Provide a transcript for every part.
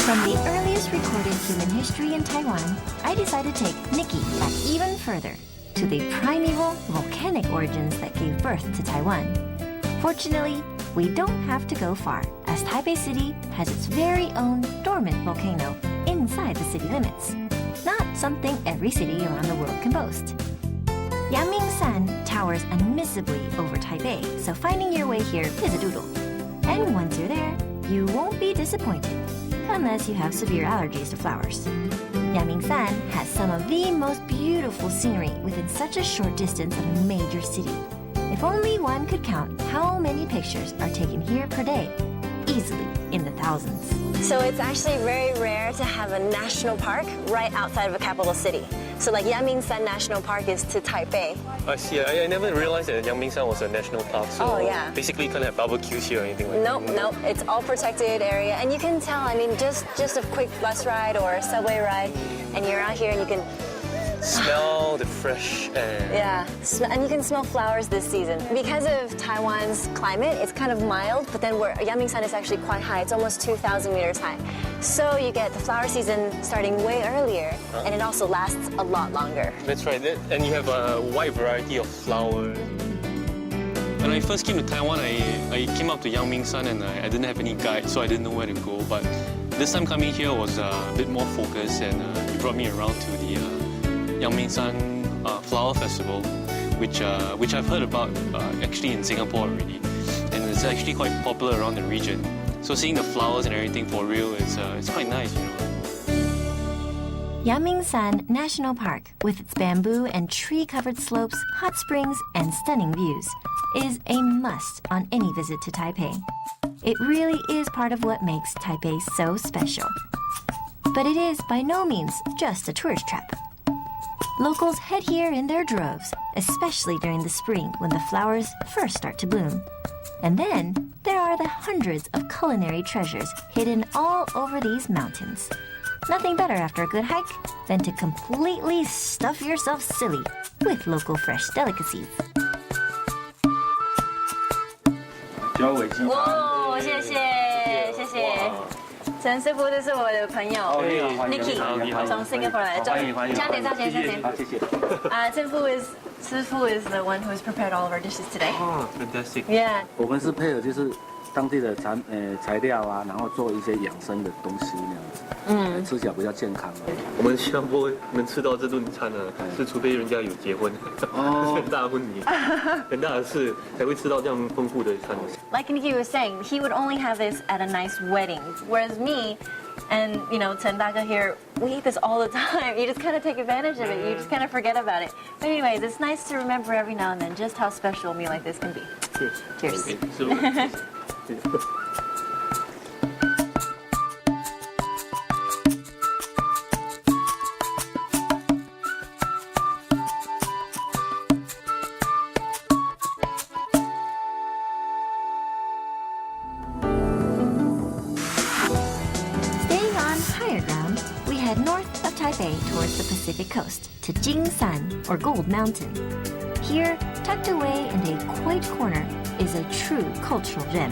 From the earliest recorded human history in Taiwan, I decided to take Nikki back even further, to the primeval volcanic origins that gave birth to Taiwan. Fortunately, we don't have to go far, as Taipei City has its very own dormant volcano inside the city limits. Not something every city around the world can boast. Yangmingshan towers unmissably over Taipei, so finding your way here is a doodle. And once you're there, you won't be disappointed, unless you have severe allergies to flowers. Yangmingshan has some of the most beautiful scenery within such a short distance of a major city. If only one could count how many pictures are taken here per day, easily in the thousands. So it's actually very rare to have a national park right outside of a capital city. So like Yangmingshan National Park is to Taipei. I see. I never realized that Yangmingshan was a national park. So Oh, yeah. basically you can't have barbecues here or anything like that. Nope, it's all protected area. And you can tell, I mean, just a quick bus ride or a subway ride, and you're out here and you can Smell the fresh air. Yeah, and you can smell flowers this season. Because of Taiwan's climate, it's kind of mild, but then where Yangmingshan is actually quite high. It's almost 2,000 meters high. So you get the flower season starting way earlier, and it also lasts a lot longer. That's right. And you have a wide variety of flowers. When I first came to Taiwan, I came up to Yangmingshan and I didn't have any guide, so I didn't know where to go. But this time coming here was a bit more focused, and he brought me around to the Yangmingshan Flower Festival, which I've heard about actually in Singapore already, and it's actually quite popular around the region. So seeing the flowers and everything for real, it's quite nice, you know. Yangmingshan National Park, with its bamboo and tree-covered slopes, hot springs, and stunning views, is a must on any visit to Taipei. It really is part of what makes Taipei so special. But it is by no means just a tourist trap. Locals head here in their droves, especially during the spring when the flowers first start to bloom. And then there are the hundreds of culinary treasures hidden all over these mountains. Nothing better after a good hike than to completely stuff yourself silly with local fresh delicacies. 交尾鸡哦，谢谢，谢谢。陈师傅，这是我的朋友Nikki，从 Singapore 来的。加点上先，好，谢谢。师傅 is the one who has prepared all of our dishes today. Oh, fantastic. Yeah. 我们是配合就是当地的材料啊，然后做一些养生的东西那样子，吃起来比较健康。我们新加坡能吃到这顿餐呢，是除非人家有结婚，是很大的婚礼，很大的事才会吃到这样丰富的餐。Like Nikki was saying, he would only have this at a nice wedding, whereas me and, Chen Daga here, we eat this all the time. You just kind of take advantage of it. You just kind of forget about it. But anyways, it's nice to remember every now and then just how special a meal like this can be. Cheers. Cheers. North of Taipei towards the Pacific coast to Jingsan, or Gold Mountain. Here, tucked away in a quiet corner, is a true cultural gem,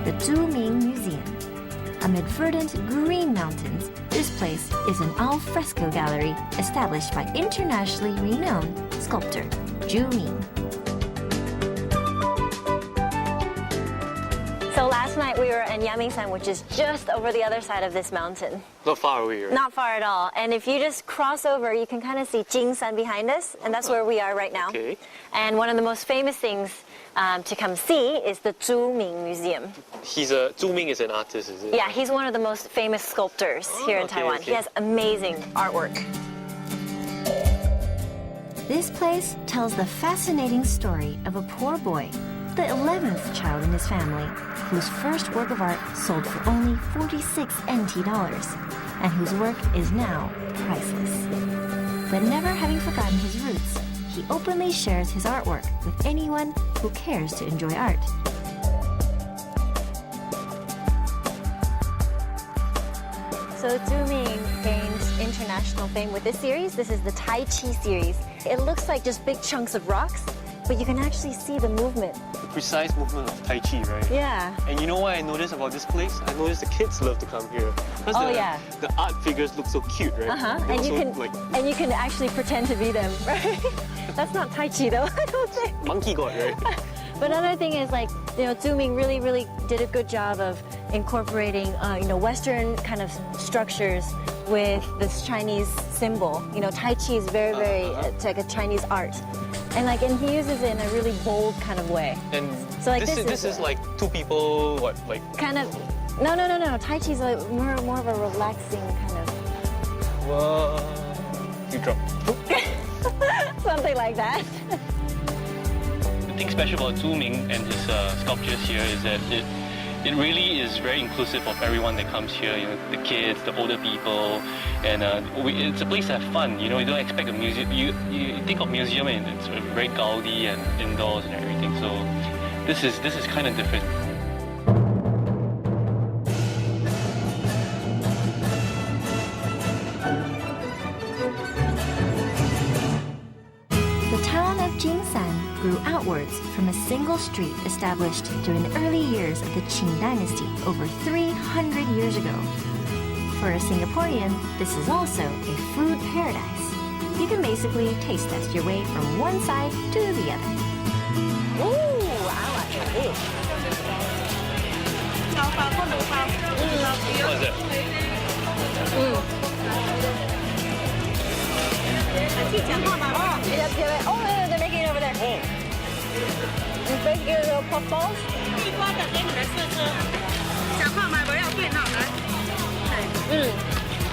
the Zuming Museum. Amid verdant green mountains, this place is an al fresco gallery established by internationally renowned sculptor Zhu Ming. So last night we were in Yangmingshan, which is just over the other side of this mountain. Not far away, right? Not far at all. And if you just cross over, you can kind of see Jingsan behind us, and that's where we are right now. Okay. And one of the most famous things to come see is the Zhu Ming Museum. Zhu Ming is an artist, is it? Yeah, he's one of the most famous sculptors here in Taiwan. Okay. He has amazing artwork. This place tells the fascinating story of a poor boy, the 11th child in his family, whose first work of art sold for only 46 NT dollars, and whose work is now priceless. But never having forgotten his roots, he openly shares his artwork with anyone who cares to enjoy art. So Zhu Ming gained international fame with this series. This is the Tai Chi series. It looks like just big chunks of rocks, but you can actually see the movement. The precise movement of Tai Chi, right? Yeah. And you know what I noticed about this place? I noticed the kids love to come here. Because the art figures look so cute, right? They're And you can actually pretend to be them, right? That's not Tai Chi though, I don't think. Monkey God, right? But another thing is like, Zhu Ming really did a good job of incorporating, Western kind of structures with this Chinese symbol. Tai Chi is very, it's like a Chinese art. And he uses it in a really bold kind of way. And so this is like two people, kind of, no. Tai Chi is like more of a relaxing kind of. Whoa. You dropped. Something like that. The thing special about Zhu Ming and his sculptures here is that it really is very inclusive of everyone that comes here. The kids, the older people, and it's a place to have fun. You don't expect a museum. You think of museum and it's very gaudy and indoors and everything. So this is kind of different. The town of Jingsan grew outwards from a single street established during the early years of the Qing dynasty over 300 years ago. For a Singaporean, this is also a food paradise. You can basically taste test your way from one side to the other. Ooh, I like it. What is it? Oh, they're making it over there. It's basically little puff balls.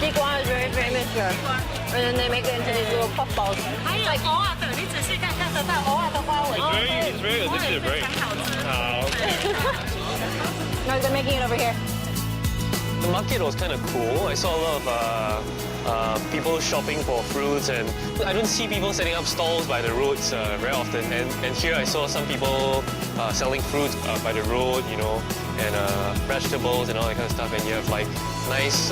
Jigua is very famous here. And then they make it into these little puff balls. It's very addictive, right? No, they're making it over here. The market was kind of cool. I saw a lot of people shopping for fruits, and I don't see people setting up stalls by the roads very often. And here I saw some people selling fruit by the road, and vegetables and all that kind of stuff. And you have nice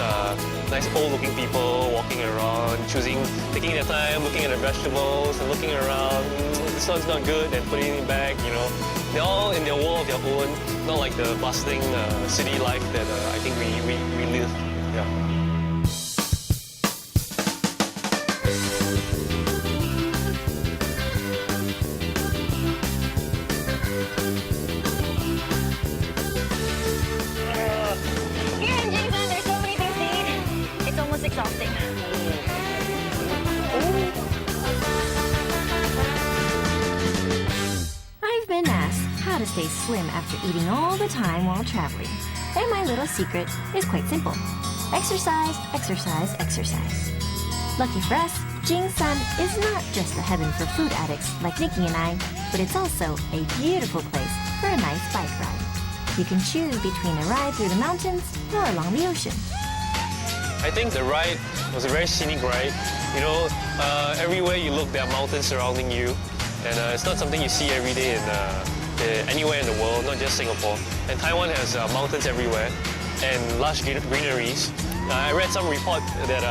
old-looking people walking around, taking their time, looking at the vegetables and looking around. This one's not good, and putting it back. They're all in their world of their own, not like the bustling city life that I think we live. Yeah. Here in Jingsan, there's so many things to eat. It's almost exhausting. I've been asked how to stay slim after eating all the time while traveling. And my little secret is quite simple. Exercise, exercise, exercise. Lucky for us, Jingsan is not just a heaven for food addicts like Nikki and I, but it's also a beautiful place for a nice bike ride. You can choose between a ride through the mountains or along the ocean. I think the ride was a very scenic ride. Everywhere you look, there are mountains surrounding you. And it's not something you see every day anywhere in the world, not just Singapore. And Taiwan has mountains everywhere and lush greeneries. I read some report that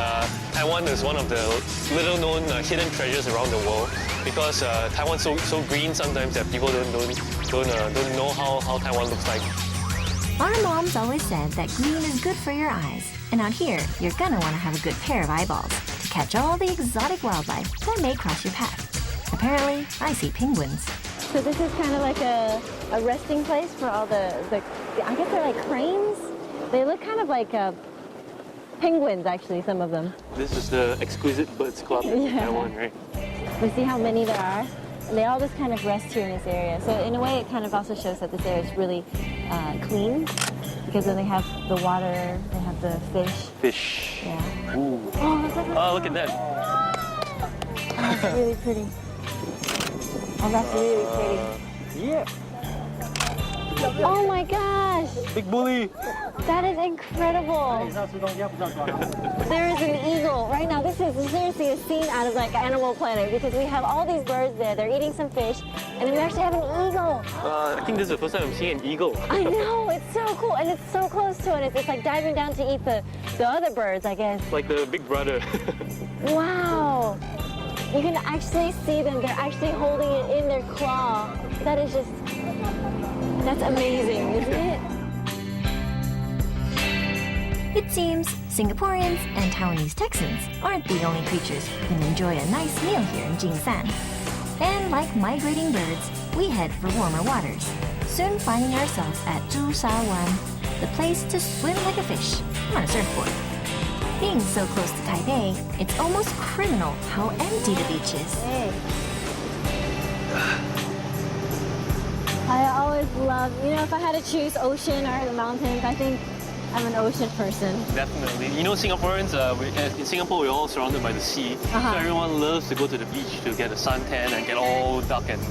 Taiwan is one of the little-known hidden treasures around the world because Taiwan's so green sometimes that people don't know how Taiwan looks like. Our moms always said that green is good for your eyes. And out here, you're gonna wanna have a good pair of eyeballs to catch all the exotic wildlife that may cross your path. Apparently, I see penguins. So this is kind of like a resting place for all the I guess they're like cranes? They look kind of like penguins, actually, some of them. This is the Exquisite Birds Club in Taiwan, right? We see how many there are. And they all just kind of rest here in this area. So in a way, it kind of also shows that this area is really clean because then they have the water, they have the fish. Fish. Yeah. Ooh. Oh, look at that. Oh, that's really pretty. Oh, that's really pretty. Yeah. Oh my gosh! Big bully. That is incredible. There is an eagle. Right now, this is seriously a scene out of Animal Planet because we have all these birds there. They're eating some fish, and then we actually have an eagle. I think this is the first time I'm seeing an eagle. I know, it's so cool, and it's so close to it. It's like diving down to eat the other birds, I guess. Like the big brother. Wow. You can actually see them. They're actually holding it in their claw. That is just, that's amazing, isn't it? It seems Singaporeans and Taiwanese Texans aren't the only creatures who can enjoy a nice meal here in Jingsan. And like migrating birds, we head for warmer waters, soon finding ourselves at Wan, the place to swim like a fish on a surfboard. Being so close to Taipei, it's almost criminal how empty the beach is. Hey. I always love, if I had to choose ocean or the mountains, I think I'm an ocean person. Definitely. Singaporeans, in Singapore, we're all surrounded by the sea. So everyone loves to go to the beach to get a suntan and get all dark and,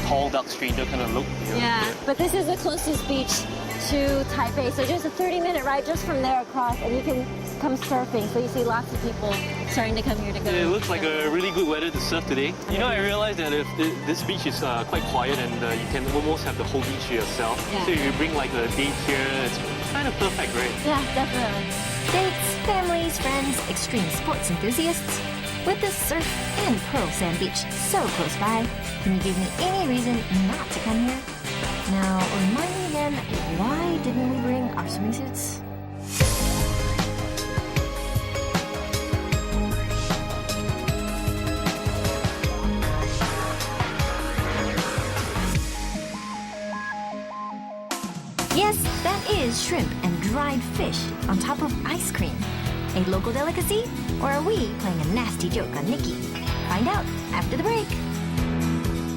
tall, dark stranger kind of look. Yeah, but this is the closest beach to Taipei. So just a 30-minute ride just from there across, and you can come surfing. So you see lots of people starting to come here to go. It looks like a really good weather to surf today. I realized that if this beach is quite quiet and you can almost have the whole beach to yourself. Yeah. So if you bring like a date here, it's kind of perfect, right? Yeah, definitely. Dates, families, friends, extreme sports enthusiasts. With the surf and pearl sand beach so close by, can you give me any reason not to come here? Now, remind me again, why didn't we bring our swimming suits? Yes, that is shrimp and dried fish on top of ice cream. A local delicacy? Or are we playing a nasty joke on Nikki? Find out after the break.